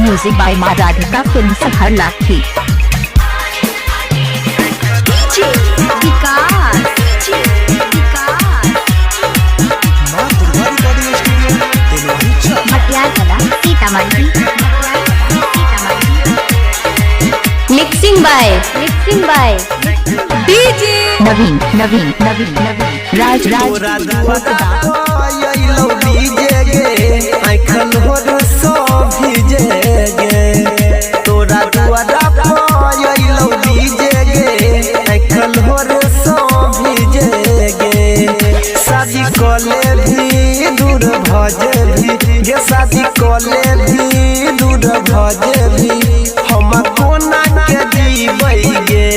Music by माँ Radhika film सफर लाठी। Mixing by DJ Naveen Naveen Naveen Naveen Raj DJ गे आइखन होर सो भीजे गे तोरा दुआरा पायलो डीजे गे आइखन होर सो भीजे गे शादी कोले भी दूर भजे भी गे शादी कोले भी दूर भजे भी हम कोना के जीबै गे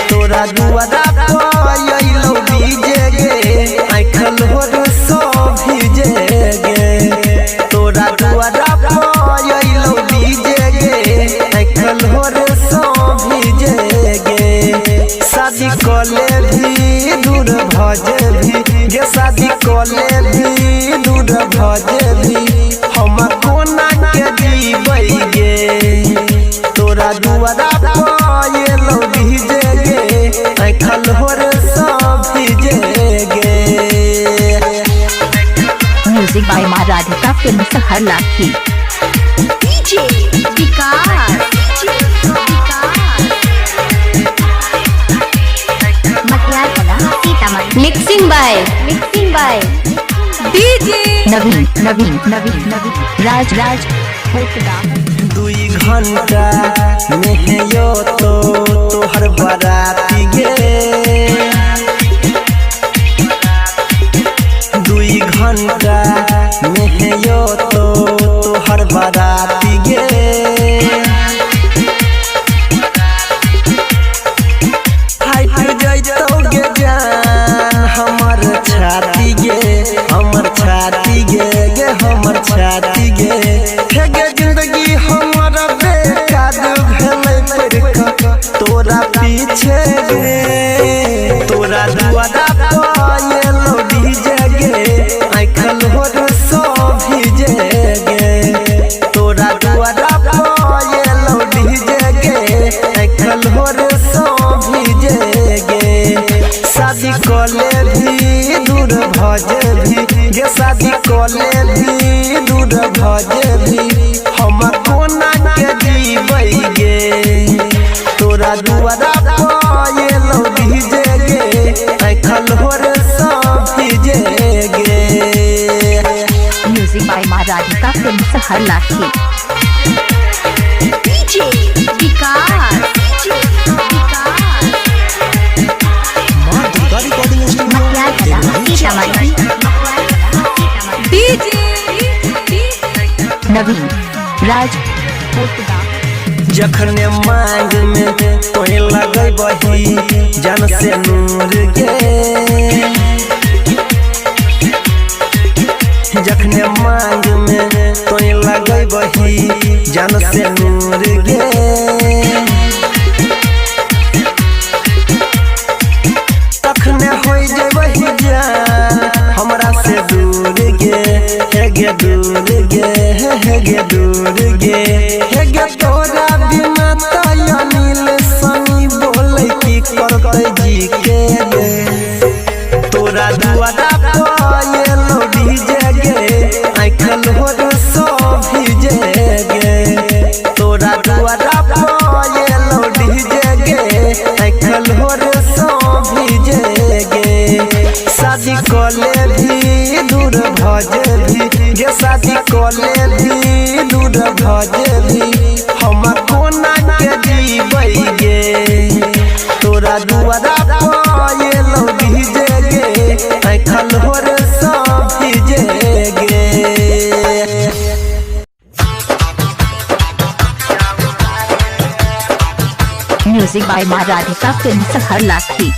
तोरा दुआरा पायलो डीजे गे आइखन होर सो भीजे गे तोरा दुआरा पायलो डीजे गे आइखन होर सो भीजे गे शादी कोले भी दूर भजे भी गे शादी कोले भी दूर भजे भी हम कोना के जीबै गे तोरा दुआरा पायलो डीजे गे आइखन होर सो भीजे गे। म्यूजिक बाय माँ राधिका फिल्म सफर लाठी। Mixing by DJ Naveen Naveen Naveen Naveen राज दुई घंटा में यो तो तोहर बाराती गे दुई घंटा में यो तो तोहर बाराती गे हाइट जइतो गे जान हमर छाती गे हमर छाती गे हमर छाती गे हे गे जिंदगी हमर बेकार भेलै पड़का तोरा पीछे गे तोरा दुआरा पायलो डीजे गे आइखन होर सो भीजे गे तोरा दुआरा पायलो डीजे गे आइखन होर सो भीजे गे शादी कोले भी दूर भजे भी गे शादी कोले भी दूर भजे भी हम कोना के जीबै गे तोरा दुआरा पायलो डीजे गे आइखन होर सो भीजे गे। म्यूजिक बाय माँ राधिका फिल्म सफर लाठी। नवीन राज जखने मांग में तोय लगै बही जन से नूर गे जखने मांग में तोय लगै बही जन से नूर गे तखने होय जेबही जान हमरा से दूर गे हे गे दूर गे हे गे दूर गे हे गे तोरा बिना तो अनिल सनी बोले की करतै जी के गे तोरा दुआरा पायलो डीजे गे आइखन होर सो भीजे गे तोरा दुआरा पायलो डीजे गे आइखन होर सो भीजे गे शादी कोले भी दूर भजे भी गे शादी कोले भी दूर भजे भी हम कोना के जीबै गे तोरा दुआरा पायलो डीजे गे आइखन होर सो भीजे गे। म्यूजिक बाय माँ राधिका फिल्म सफर लाठी।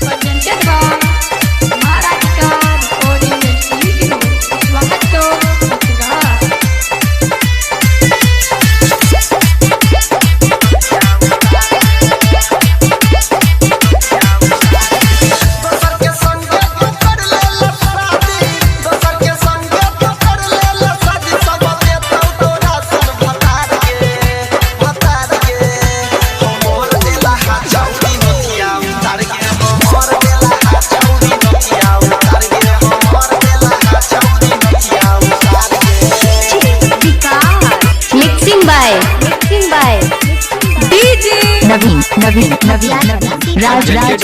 Naveen Naveen Naveen Raj Raj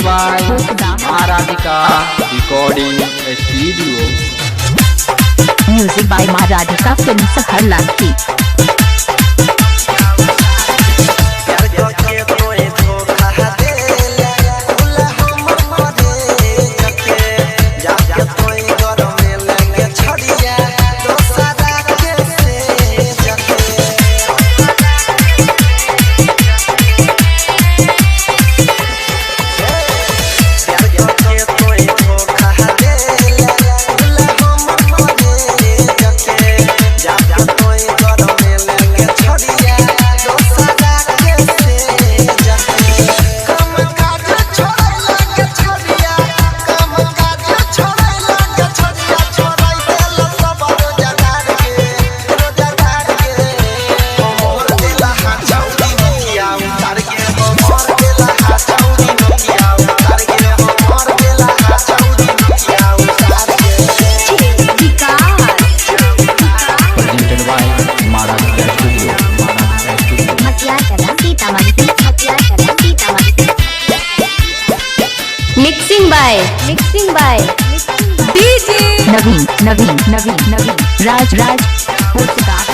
Maradika Recording Studio. Music by माँ राधिका फिल्म सहर लाठी। Mixing by DJ Naveen Naveen Naveen Naveen Raj Raj Portugal.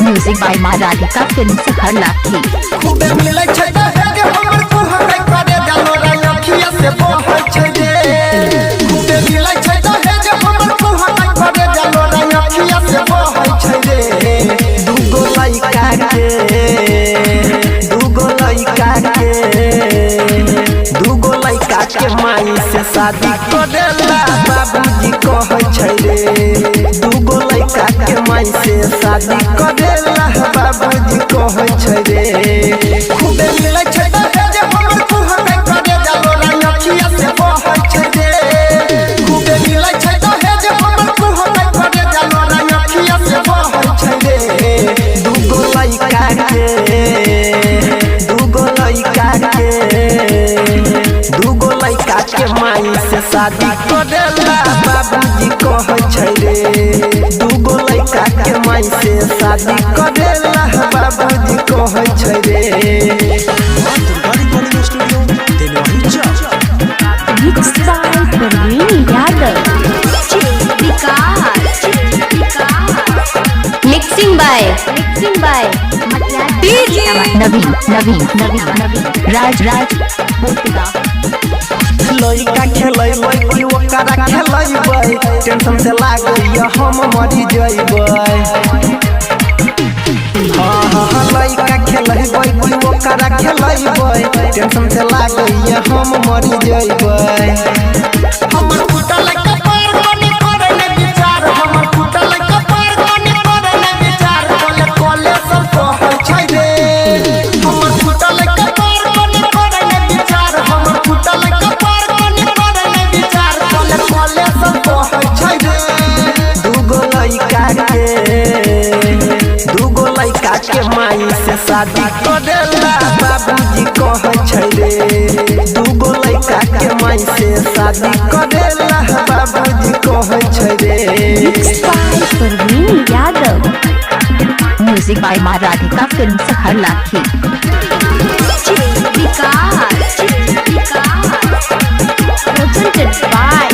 Music by माँ राधिका फिल्म सहर लाठी। खूबे मिलै छै दहेज हमर कुहरै करे जानो रंगखिया से बहै छै रे। खूबे मिलै छै दहेज हमर कुहरै करे जानो रंगखिया से बहै छै रे। दूगो लइका के माई से शादी करेला बाबूजी कहै छै रे। दूगो लइका के माई से शादी करेला बाबूजी कहै छै रे। खूबे मिलै छै दहेज हमर कुहरै करे जानो रंगखिया से बहै छै रे। खूबे मिलै छै दहेज हमर कुहरै करे जानो रंगखिया से बहै छै रे। दूगो लइका के माई से शादी करेला बाबूजी कहै छै रे। दूगो लइका के माई से शादी करेला बाबूजी कहै छै रे। Mixing by DJ Naveen Naveen Naveen Naveen Raj Raj Portugal. लइका खेलैबै कि ओकरा खेलैबै टेंशन से लागैया हम मरि जइबै। हाँ लइका खेलैबै कि ओकरा खेलैबै टेंशन से लागैया हम मरि जइबै। हमर फुटल कपार कोनी करे ने विचार हमर फुटल कपार कोनी करे ने विचार कोले कोले सब कहै छै रे। हमर फुटल कपार कोनी करे ने विचार हमर फुटल कपार कोनी करे ने विचार कोले कोले सब कहै छै रे। दूगो लइका के माई से शादी करेला बाबूजी कहै छै रे। दूगो लइका के माई से शादी करेला बाबूजी कहै छै रे। म्यूजिक बाय माँ राधिका फिल्म सहर लाठी। presented by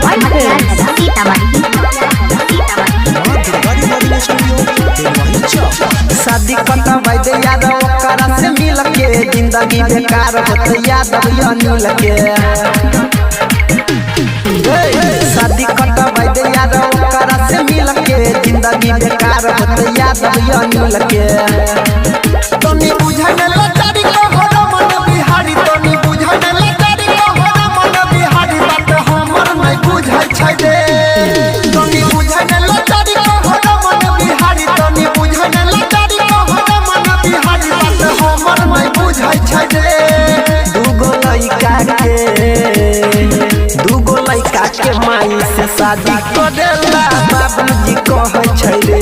White Films, Sitamarhi। जिंदगी बेकार होते याद अनिल के शादी कटवाई दे यार ओकरा से मिल के जिंदगी बेकार होते याद अनिल के तनी बुझन लतारी को हो मन बिहारी तनी बुझन लतारी को हो मन बिहारी बात हमर नहीं बुझै छै दे तनी बुझन लतारी को हो मन बिहारी तनी बुझन लतारी को हो मन बिहारी बात हमर नहीं बुझै छै दे दूगो लइका के माई से शादी करेला बाबूजी कहै छै रे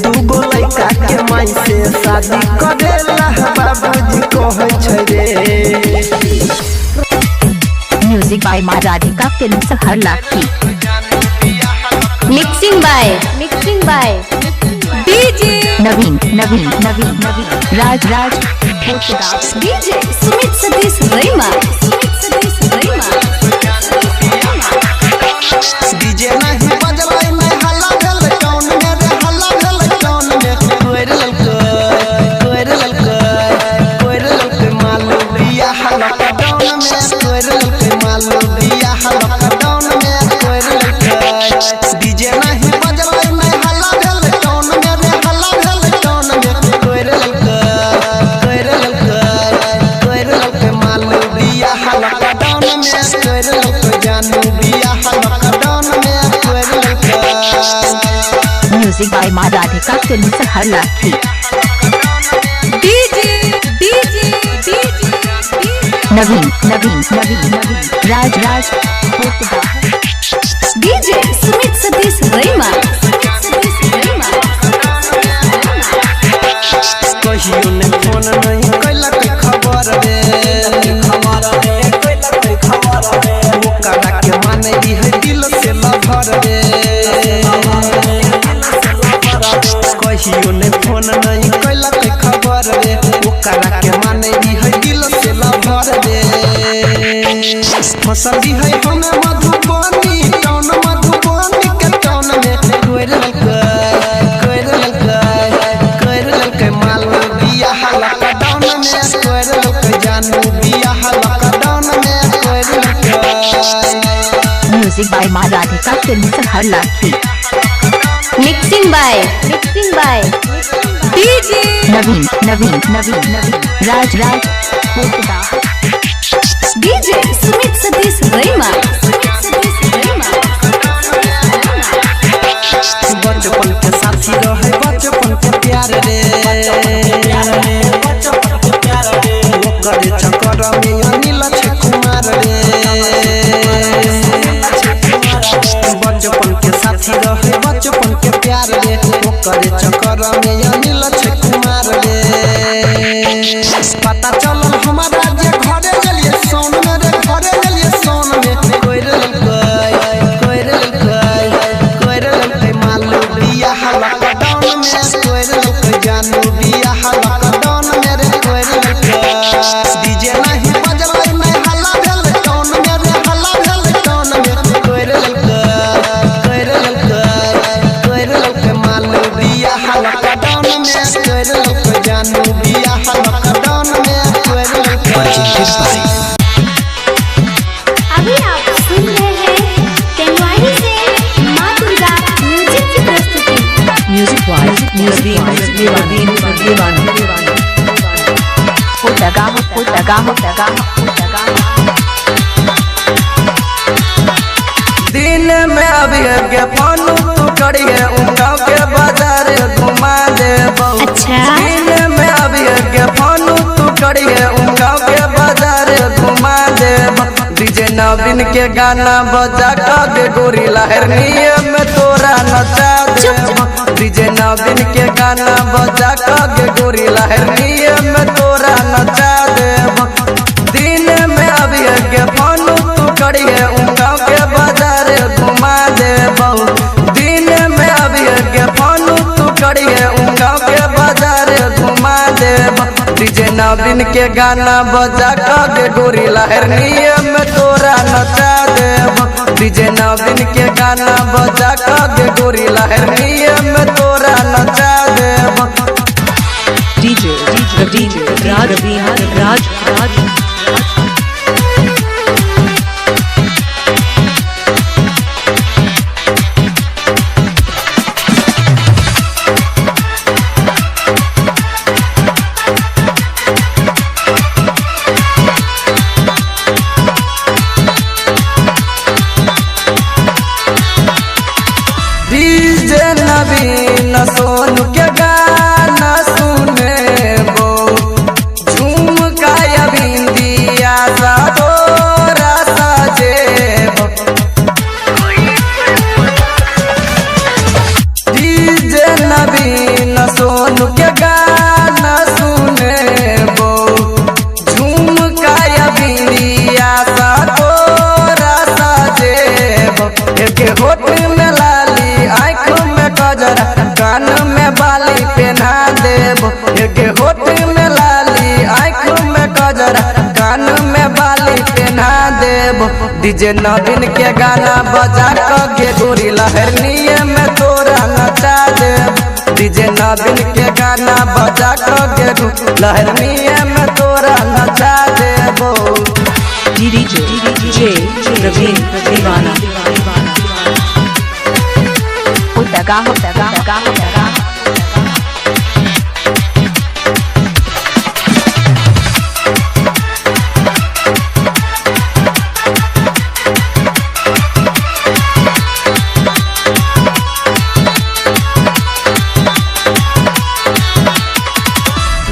दूगो लइका के माई से शादी करेला बाबूजी कहै छै रे। म्यूजिक बाय माँ राधिका फिल्म से हर लाखी। Mixing by DJ Naveen Raj DJ Sumit Satish Raima DJ नहीं बजलै नहीं हल्ला भेल टोन में रे हल्ला भेल टोन में कोइर ललकै मालू बिया हल्ला टोन में कोइर ललकै मालू बिया हल्ला टोन में कोइर ललकै डीजे नहीं बजलै नहीं हल्ला भेल टोन में रे हल्ला भेल टोन में कोइर ललकै मालू बिया हल्ला टोन में कोइर ललकै जानू बिया हल्ला टोन में कोइर ललकै। म्यूजिक बाय माँ राधिका फिल्म से हर लाखी। नवीन राज डीजे सुमित सतीश रैमा कहियो ने फोन नहीं कैलक खबर रे ओकरा के माने है दिल से लभर रे कहियो ने फोन नहीं कैलक खबर रे ओकरा के माने है दिल से लभर रे फसल दी है हमें मधुबनी टाउन मधुबनी के टाउन में कोइर ललकै मालू बिया हल्ला टाउन में कोइर ललकै जानू बिया हल्ला टाउन में कोइर ललकै। म्यूजिक बाय माँ राधिका फिल्म से हर लाखी। Mixing by DJ Naveen Raj DJ Sumit Satish Raima बचपन के साथी रहे बचपन के प्यार रे ओकरे चक्कर में अनिल छै कुमार रे बचपन के साथी रहे बचपन के प्यार रे ओकरे चक्कर में अनिल छै कुमार रे पता चलल हमारा जे घरे गेलिए सोन में रे घरे गेलिए सोन में कोइर ललकै मालू बिया हल्ला टाउन में कोइर ललकै जानू बिया हल्ला टाउन में रे कोइर ललकै डीजे नहीं बजलै नहीं हल्ला भेल टाउन में रे हल्ला भेल टाउन में कोइर ललकै मालू बिया हल्ला टाउन में कोइर ललकै जानू बिया हल्ला टाउन में कोइर ललकै। अभी आप सुन रहे हैं तेनवानी से माँ दुर्गा म्यूजिक की प्रस्तुति। म्यूजिक दिन में अभी के फोन तू करिए गाँव के बाजार घुमा दे अच्छा। दिन में अभी के फोन तू करिए गाँव के बाजार घुमा दे डीजे नवीन के गाना बजा के गोरी लहरनी में तोरा नचा दे डीजे नवीन के गाना बजा के गोरी लहरनी में तोरा नचा दे दिन में अभी के फोन तू करिए गाँव के बाजार घुमा दे दिन में अभी के फोन तू करिए गाँव के बाजार घुमा दे डीजे नवीन के गाना बजा के गोरी लहरनी में तोरा नचा दे डीजे नवीन के गाना बजा के गोरी लहरनी में तोरा नचा दे DJ राज डीजे नवीन सोनू के गाना सुने वो झुमकाया बिंदिया सा तोरा सजे वो डीजे नवीन सोनू के गाना सुने वो झुमकाया बिंदिया सा तोरा सजे वो एक होठ में लाली आँखों में गजरा कान में बाली पहना देबो एक होठ में लाली आँखों में गजरा कान में बाली पहना देबो डीजे नवीन के गाना बजा के गोरी लहरनिए में तोरा नचा देबो डीजे नवीन के गाना बजा के लहरनिए में तोरा नचा देबो डीजे रवीन दीवाना दगा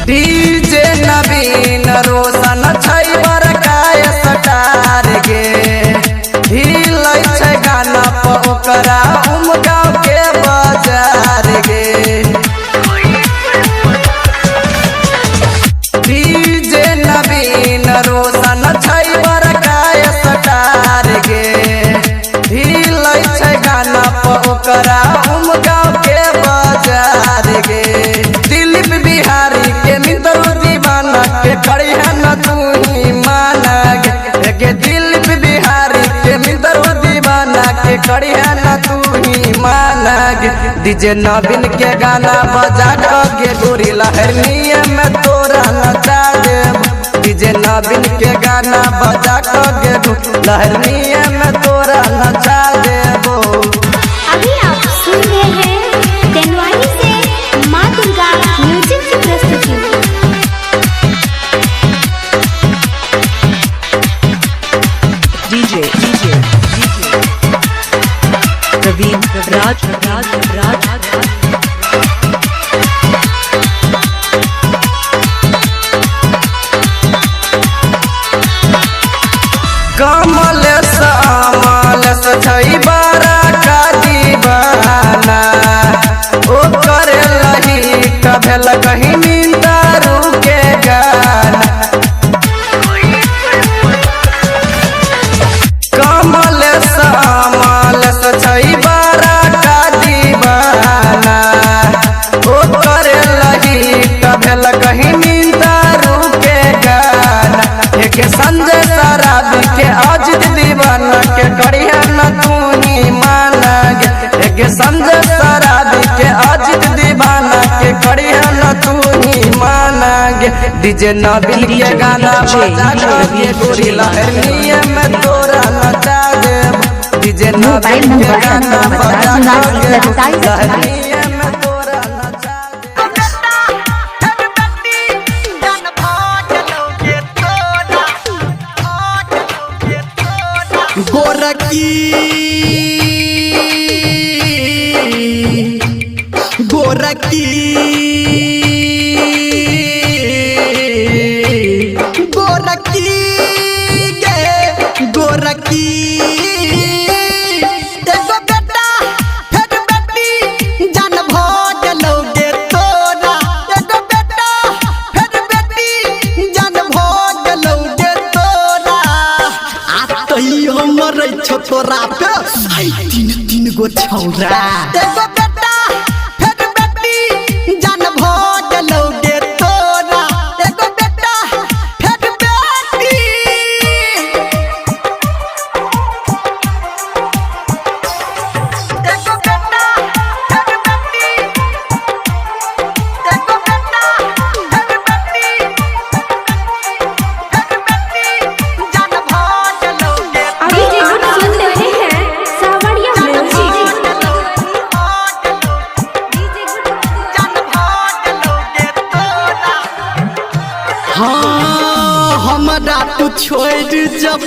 डीजे नवीन रोशन छै बरकाय सटार गे हिलै छै गाना पर ओकरा गाँव के बाजार गे डीजे नवीन रोशन छै बरकाय सटार गे हिलै छै गाना पर ओकरा गाँव के बाजार गे दिलीप बिहारी के मित्र दीवाना के खड़िया न तू ही माना गे दिलीप बिहारी के मित्र दीवाना के खड़िया न तू ही माना गे डीजे नवीन के गाना बजा के गोरी लहरनिए में तोरा नचा देबो डीजे नवीन के गाना बजा के लहरनिए में तोरा नचा देबो। अभी आप सुन रहे हैं तेनवारी से माँ दुर्गा म्यूजिक की प्रस्तुति। डीजे रवीन राज कमल सामल छै बारा का दीवाना ओ करे रही कभल कहीं नींदारू के गाना कमल सामल छै बारा का दीवाना ओ करे रही कभल कहीं नींदारू के गाना एक संजय शराबी के अजित दीवाना के करिया न तू ही माना गे एक संजय शराबी के अजित दीवाना के करिया न तू ही माना गे डीजे नवीन के गाना बजा के गोरी लहरनिए में तोरा नचा देबो डीजे नवीन के गाना बजा के लहरनिए में तोरा नचा गोरकी गोरकी गोरकी गे गोरकी एगो बेटा फेर बेटी जान भोग लोगे तोरा एगो बेटा फेर बेटी जान भोग लोगे तोरा आ तइयो मरै छौ तोरा पे तीन गो छौरा एगो बेटा फेर बेटी जान भोग लोगे तोरा एगो बेटा फेर बेटी एगो बेटा फेर बेटी एगो बेटा फेर बेटी छोड़ जब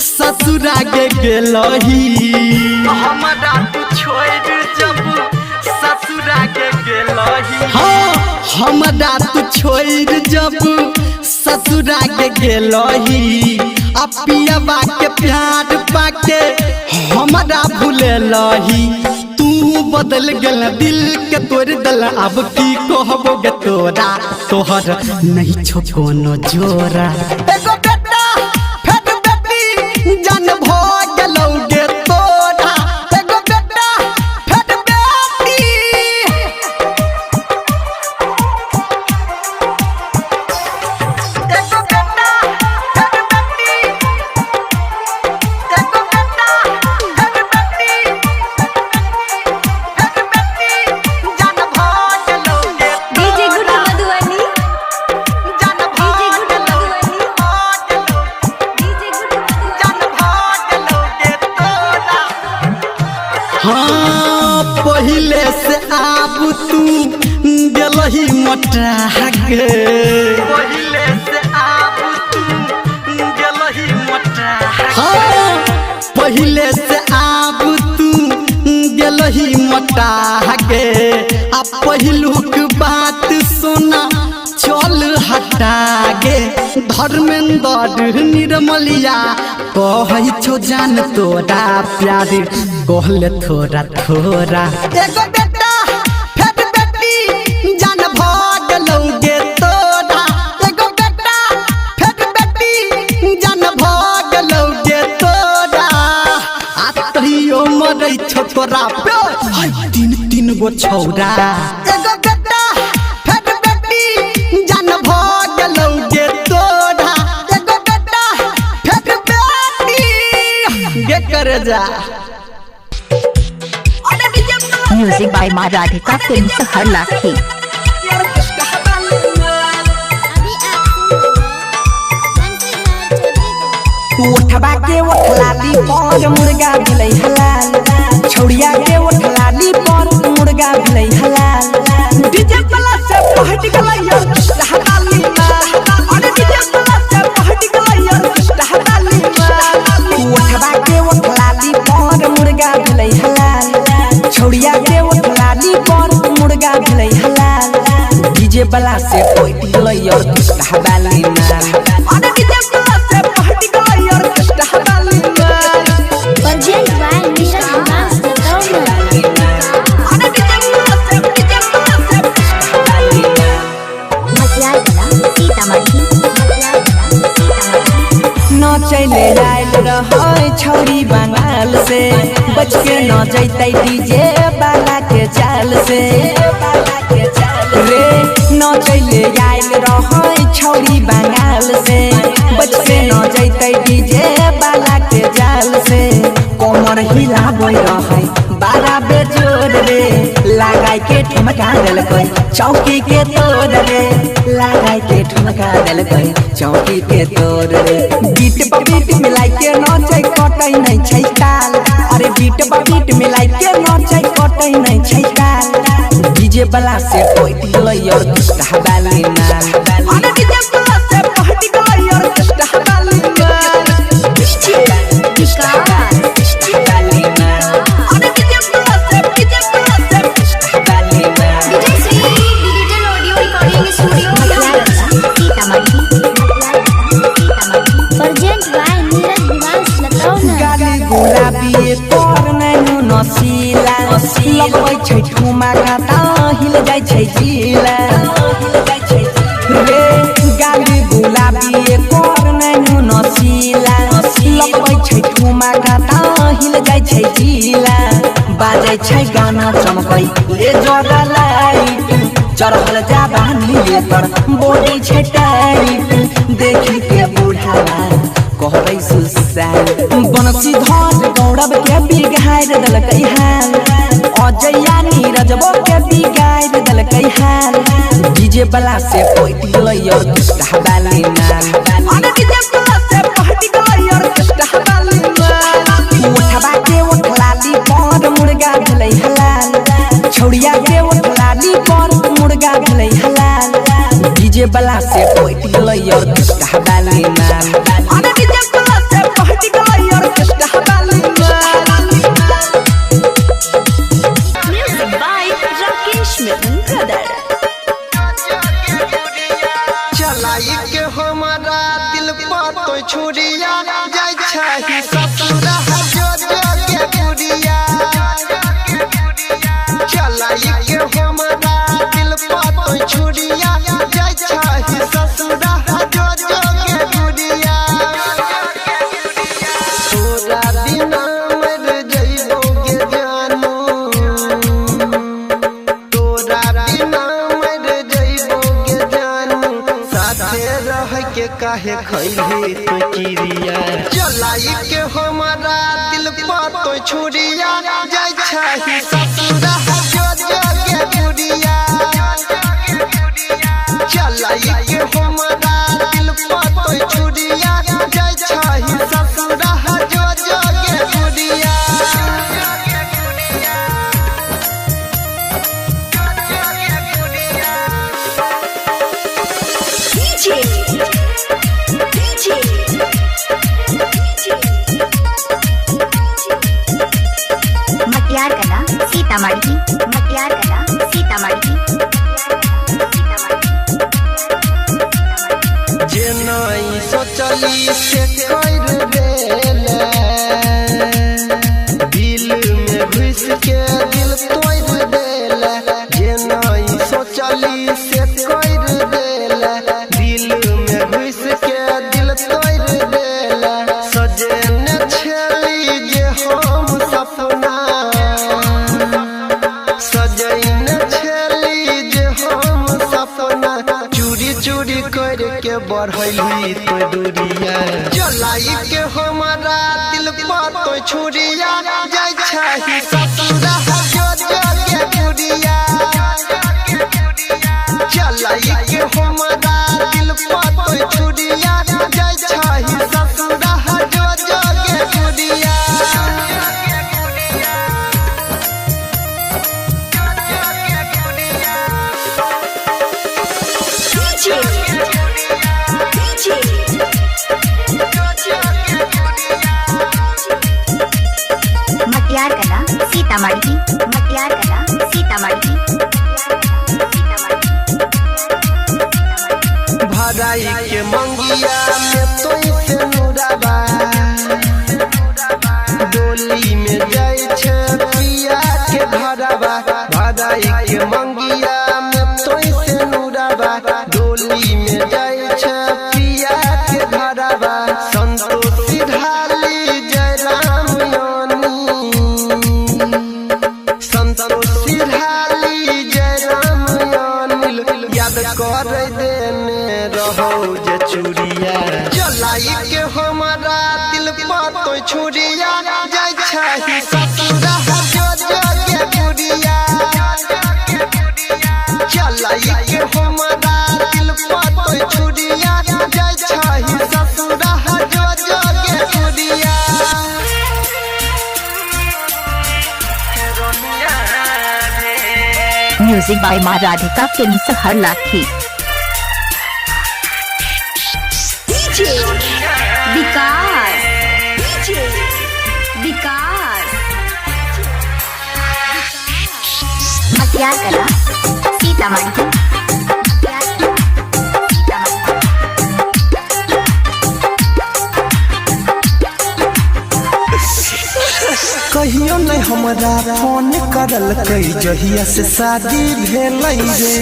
ससुरा के गेलही हमरा तू छोड़ जब ससुरा के गेलही हाँ हमरा तू छोड़ जब ससुरा के गेलही आ पियबा के प्यार पाके हमरा भूललही तू बदल गेल दिल के तोड़ दल अब की कहबोगे तोरा तोहर नहीं छो कोनो जोरा एगो बेटा फेर बेटी जान भ गेलौगे तोरा एगो बेटा फेर बेटी एगो बेटा फेर बेटी एगो बेटा फेर बेटी जान भ गेलौगे डीजे गुड्डू मधुबनी जान भ डीजे गुड्डू मधुबनी हाँ पहले से आब तू गेलही मोटा गे पहले से आब तू गेलही मोटा हाँ पहले से आब तू गेलही मोटा गे आ पहिलुक बात सुना चल हटा गे धर्मेंद्र निर्मलिया कहै छो जान तोरा प्यार कहले थोड़ा थोड़ा एगो बेटा फेर बेटी जान भ गेलौगे तोरा एगो बेटा फेर बेटी जान भ गेलौगे तोरा आ तहियो मरै छो तोरा तीन तीन गो छौरा एगो बेटा फेर बेटी जान भ गेलौगे तोरा एगो बेटा फेर बेटी गे करे जा म्यूजिक बाय माँ राधिका फिल्म सहर लाखी उठबा के उठलाली पर मुर्गा भिलै हलाल छौड़िया के उठलाली पर मुर्गा भिलै हलाल डीजे वाला से पहट गेलै यार हलाली अरे डीजे वाला से पहट गेलै यार हलाली उठबा के उठलाली पर मुर्गा भिलै हलाल छौड़िया के उठलाली पर मुर्गा भिलै हलाल डीजे वाला से पहट गेलै यार हलाली अरे डीजे वाला से पहट गेलै यार हलाली Urgent by Mission Advance Development. न चले आयल रहे छौरी बंगाल से बच के न जैते डीजे बाला के चाल से रे न चले आयल रहे छौरी बंगाल से बच के न जैते डीजे बाला के जाल से कमर हिलाबै रहे बारा बेजोर रे लगाई के ठुमका देलकै चौकी के तोड़ रे लगाई के ठुमका देलकै चौकी के तोड़ रे बीट पर बीट मिलाई के नाचै कटै नै छै ताल अरे बीट पर बीट मिलाई के नाचै कटै नै छै ताल डीजे वाला से पहट गेलै और कृष्णा बाली नाल अरे डीजे वाला से पहट गेलै और कृष्णा बाली नाल Urgent by Neeraj Devansh Latona. गाली गुलाबी पर नैनु नसीला लगबै छै ठुमा काटा हिल जाइ छै जिला रे गाली गुलाबी पर नैनु नसीला लगबै छै ठुमा काटा हिल जाइ छै जिला बाजै छै गाना चमकै ले जगा लाइट चढ़ल जाबानी ले तर बॉडी छै टाइट देखि के बुढ़ावा कहबै सुसाल बनसी धर गौरव के बिगाड़ देलकै हाल अजया नीरजबो के बिगाड़ देलकै हाल डीजे वाला से पहट गेलै और कृष्णा बाली नाल अरे डीजे वाला से पहट गेलै और कृष्णा बाली नाल उठबा के उठलाली पर मुर्गा भेलै हलाल छौड़िया के उठलाली पर मुर्गा भेलै हलाल डीजे वाला से पहट गेलै और कृष्णा बाली नाल ससुरा जो के गुड़िया चलाई के हमारा दिल पर छुड़िया जय छही ससुरा जो के गुड़िया तोरा बिना मर जइबोगे जानू तोरा बिना मर जइबोगे जानू साथे रह के काहे खइली तो चिड़िया चलाई के हमारा दिल पर तो छुड़िया जय छही ससुरा जो के गुड़िया चलाई के हमारा दिल पर तो छुड़िया जय छही ससुरा जो के गुड़िया मटियार कला सीतामढ़ी मटियार कला सीतामढ़ी जे नहीं सोचली से कर देले दिल में घुस के दिल तोड़ देले जे नहीं सोचली से कर देले दिल में घुस के दिल तोड़ देले सजन छली जे हम सपना सजन छली जे हम सपना चूरी चूरी करके बढ़ली तो दूरिया चलाई के हमारा दिल पर तो छुड़िया जय छही ससुरा जो के गुड़िया चलाई के हमारा दिल पर तो छुड़िया जय छही ससुरा जो के गुड़िया मटियार कला सीतामढ़ी मटियार कला सीतामढ़ी भराई के मंगिया में तो से नुराबा डोली में जाय छे पिया के घरबा भराई के मंगिया में तो से नुराबा डोली में जाय छे पिया के घरबा संतोषी ढाली जय राम यानी संतोषी ढाली जय राम यानी याद कर देने रहो जे चूड़िया चलाई के हमारा दिल पर तो छुड़िया जय छही ससुरा जो के गुड़िया चलाई के हमारा दिल पर तो छुड़िया जय छही ससुरा जो के गुड़िया म्यूजिक बाय माँ राधिका फिल्म सहर लाठी विकास विकास मटियार कला सीतामढ़ी कहियो नहीं हमरा फोन करल कई जहिया से शादी भेलै रे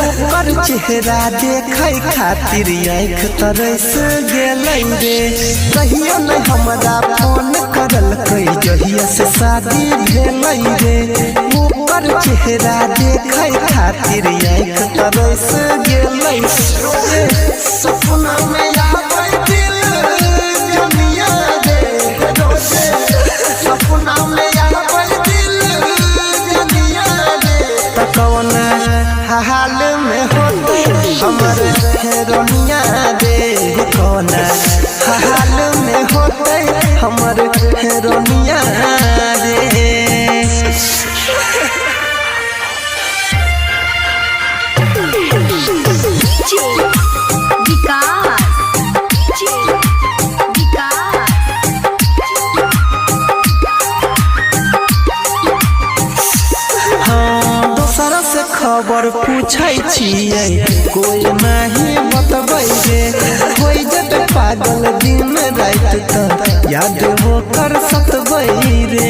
ओकर चेहरा देखे खातिर आँख तरस गेलै रे कहियो नहीं हमरा फोन करल कई जहिया से शादी भेलै रे ओकर चेहरा देखे खातिर आँख तरस गेलै रे सपना में आबै दिल जनिया दे रोजे सपना में आबै दिल जनिया दे कौन हाल में होते हमर हेरोनिया दे कौन हाल में होते हमर हेरोनिया दे खबर पूछै छियै कोई नहीं बतबै रे होई जब पागल दिन रात त याद हो कर कर सतबई रे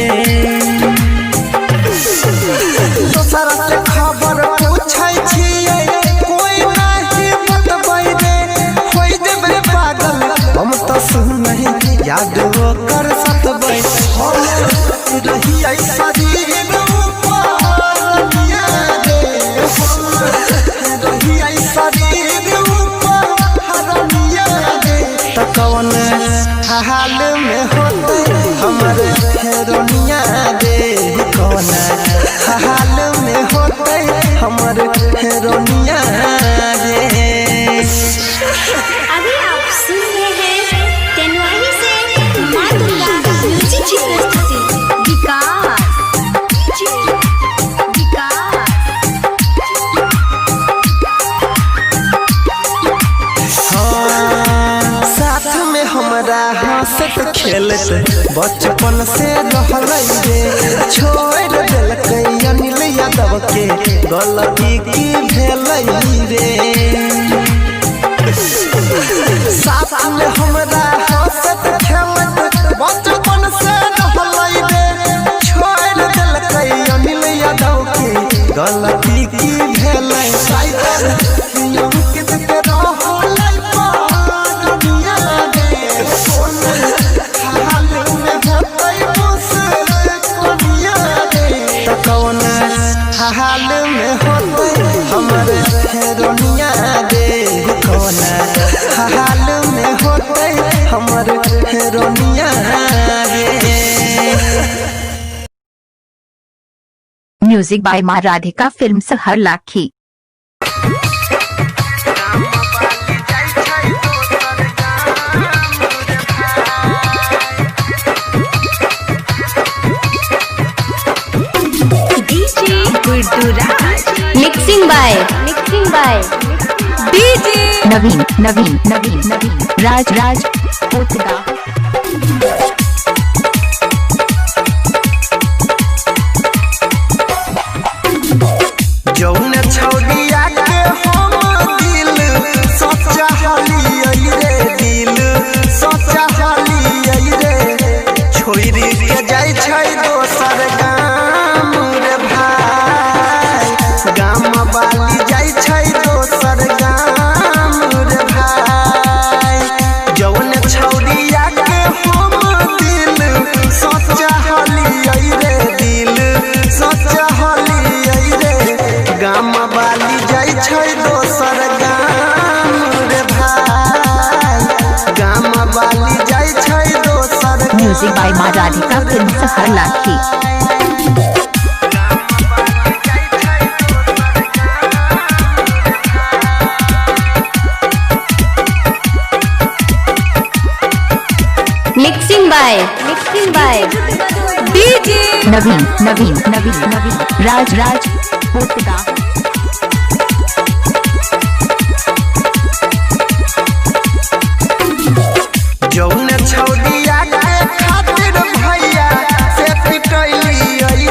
दोसरा से खबर पूछै छियै कोई नहीं बतबै रे होई देबे पागल हम तो सुनहि याद वो कर सतबई रही ऐसा दिन ऊपर याद रही ऐसा दिन ऊपर याद त कौन हाल में होते हमर हेरोनिया दे कौन हाल में होते हमर हेरोनिया दे। अभी आप सुन रहे हैं तेनवाही से माँ दुर्गा म्यूजिक की प्रस्तुति। विकास विकास हाँ, साथ में हमरा हंसत खेलत बचपन से रहलै रे छोड़ देलकै अनिल यादव के गलती की भेलै रे साथ में हमरा हंसत खेलत बचपन से रहलै रे छोड़ देलकै अनिल यादव के गलती की भेलै अंकित के रहलै पानिया दे हाल में होतै बस कोनिया दे त कौन हाल में होतै हमर हेरोनिया दे कौन हाल में होतै हमर हेरोनिया दे। म्यूजिक बाय माँ राधिका फिल्म सहर लाखी। DJ Gudduraj mixing by DJ Naveen Naveen Naveen Naveen Raj Raj पोतगा जौन छौड़िया के हम दिल सच्चा हलियै रे दिल सच्चा हलियै रे छोड़ी के जाय छै दोसर गाम रे भाई गाम वाली जाय छै दोसर गाम रे भाई जौन छौड़िया के हम दिल सच्चा हलियै रे दिल सच्चा हलियै रे गाम वाली जाय छै दोसर गाम रे भाई गाम वाली जाय छै दोसर म्यूजिक बाय माँ राधिका फिल्म सहर lucky. Mixing by DJ Naveen Naveen Naveen Naveen Raj Raj पोतगा जौन छौड़िया के खातिर भैया से पिटैली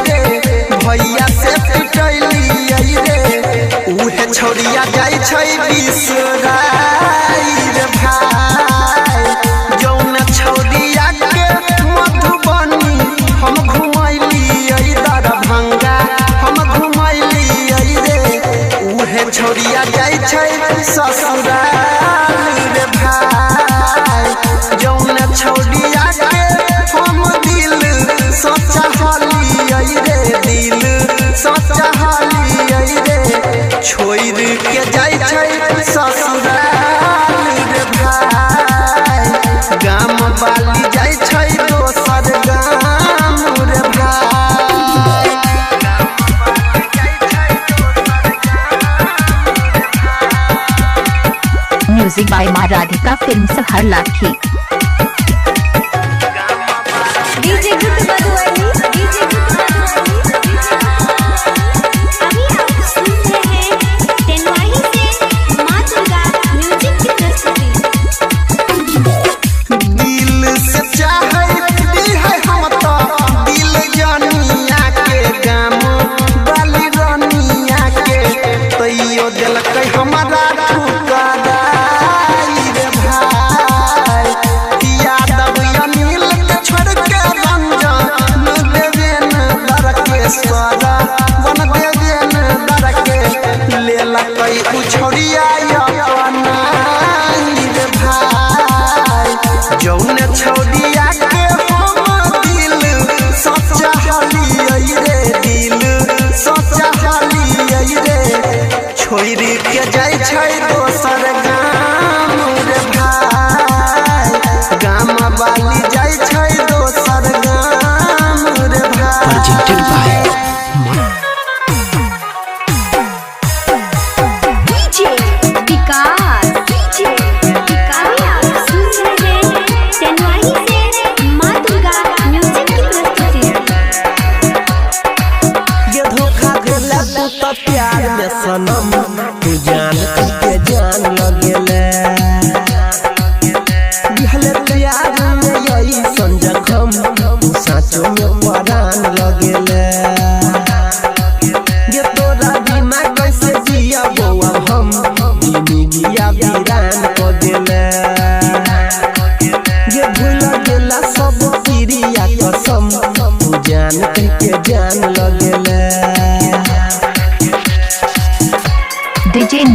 रे भैया से पिटैली रे उहे छौड़िया जाय छै बिसराई रे भाई जौन छौड़िया के मधुबनी हम घुमैली दरभंगा हम घुमैली रे उहे छौड़िया जाय छै ससुराल रे भाई जौन छौड़िया के हम दिल सच्चा हलियै रे दिल सच्चा हलियै रे छोड़ के जाय छै ससुराल रे भाई गाम वाली जाय छै दोसर गाम रे भाई। म्यूजिक बाय माँ राधिका फिल्म सहर लाखी। डीजे अभी आप सुन रहे हैं तेनवाही से माँ दुर्गा म्यूजिक की प्रस्तुति। दिल से चाहती है हम तो दिल जानिया के गाम वाली रानिया के तैयो दिलकै हमारा ठुकराई रे भाई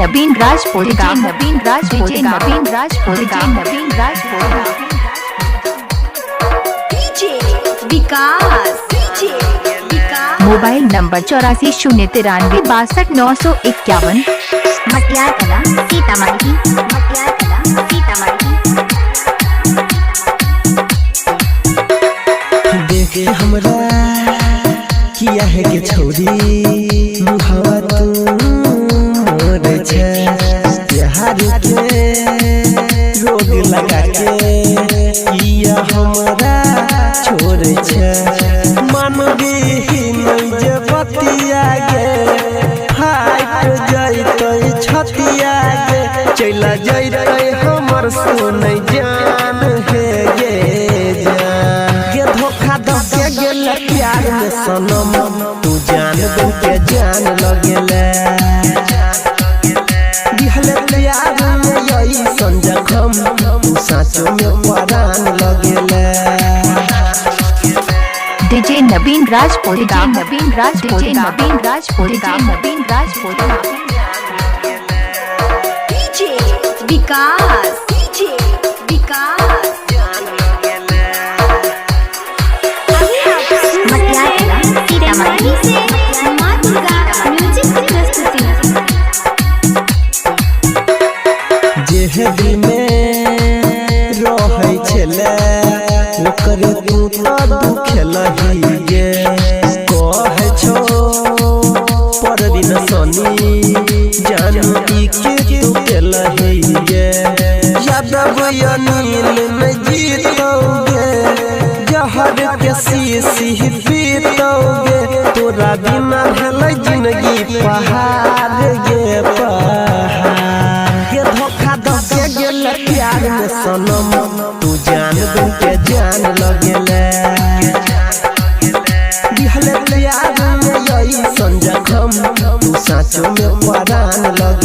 नवीन राजपुरा नवीन राजपुरा नवीन राजपुरा नवीन राजपुरा विकास मोबाइल नंबर 84 093 62 951 मटियार कला सीतामढ़ी मटियार कला सीतामढ़ी। देखे हमरा किया है के छौरी मुहावा तू मोर छे प्यार के रोग लगा के किया हमरा छोड़ छे मन भी नहीं जे बतिया गे हाइट जैते छतिया गे चला जैते हमर सोने जान है गे ये धोखा दे के गेल प्यार में सनम तू जान बन के जान लगेले दिहले प्यार में यही संजखम तू साचो में परान लगेले। डीजे नवीन राजपुरा नवीन राजपुरा नवीन राजपुरा नवीन राजपुरा विकास मटियार कला सीतामढ़ी से माँ दुर्गा म्यूजिक की प्रस्तुति। जे दिल में रहै छले ओकर तू तो दुखेलही गे कहै छो पर दिन सनी जानू ई के तू केलही गे यादव अनिल में जीतोगे जहर के शीशी पीतोगे तोरा बिना भेलै जिंदगी पहाड़ गे पहाड़ ये धोखा दे के गेल प्यार में सनम तू जान बन के जान लगेले दिहले प्यार में यही संजखम तू साचो में परान लगे।